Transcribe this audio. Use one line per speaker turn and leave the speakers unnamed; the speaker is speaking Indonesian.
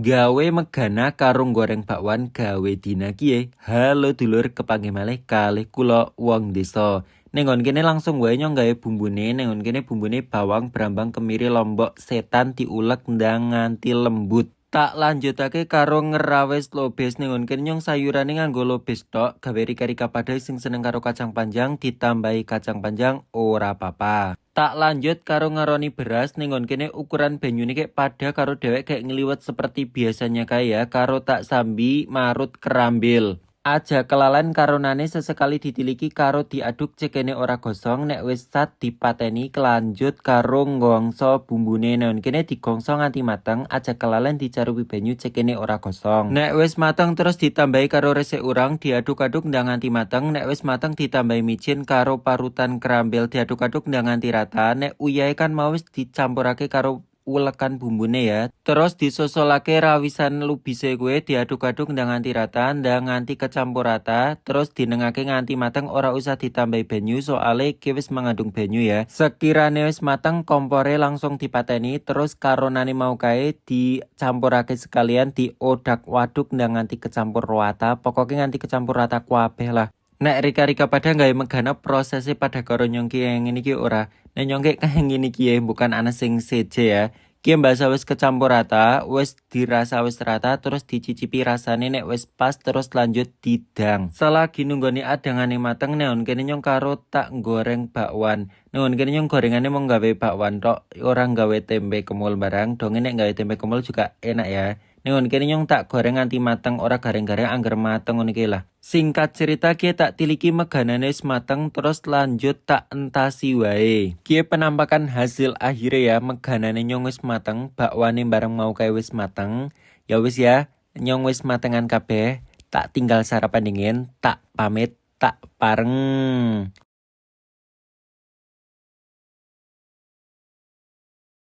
Gawe megana karo goreng bakwan gawe dina kiye. Halo dulur, kepanggih malih kalih kula wong desa. Nengon kene langsung wae nyong gawe bumbune. Nengon kene bumbune bawang, brambang, kemiri, lombok, setan diulek ndang nganti lembut. Tak lanjutake karo ngerawes lobes. Nengon kene nyong sayurane nganggo lobes tok. Gawe rika-rika padai sing seneng karo kacang panjang ditambahi kacang panjang ora apa-apa. Tak lanjut karo ngaroni beras. Nengon kene ukuran banyune kek pada karo dewek kayak ngeliwet seperti biasanya kaya karo tak sambi marut kerambil. Aja kelalen karonane sesekali ditiliki karo diaduk cekene ora gosong. Nek wis sat dipateni kelanjut karo nggongso bumbune. Neon kene digongso nganti mateng. Aja kelalen dicarupi banyu cekene ora gosong. Nek wis mateng terus ditambahi karo resik urang diaduk-aduk ndang nganti mateng. Nek wis mateng ditambahi micin karo parutan kerambil diaduk-aduk ndang nganti rata. Nek uyahe kan mau wis dicampurake karo ulekan bumbune ya. Terus disusulake rawisan lubise kue diaduk-aduk ndang nganti rata, ndang nganti kecampur rata, terus dinengake nganti mateng ora usah ditambahi banyu soale iki wis mengandung banyu ya. Sekirane wis mateng kompore langsung dipateni terus karonane mau kae dicampurake sekalian diodak-waduk ndang nganti kecampur rata, pokoknya nganti kecampur rata kabeh lah. Nek rika-rika pada gawe megana prosesnya pada karo nyongki yang ini ki ora. Nek nyongki kayak gini ki bukan ana sing seje ya. Ki mbasa wis kecampur rata, wis dirasa wis rata terus dicicipi rasane nek wis pas terus lanjut didang. Selagi nunggoni adangane mateng neon kene nyong karo tak goreng bakwan. Neon kene nyong gorengane mau gawe bakwan tok, orang gawe tempe kemul barang. Dong nek gawe tempe kemul juga enak ya. Nengon kene nyong tak goreng nganti mateng ora gareng-gareng angger mateng ngono iki lah. Singkat cerita kie tak tiliki meganane wis mateng terus lanjut tak entasi wae. Kie penampakan hasil akhirnya ya meganane nyong wis mateng, bakwane bareng mau kae wis mateng. Ya wis ya, nyong wis matengan kabeh, tak tinggal sarapan dingin, tak pamit, tak pareng.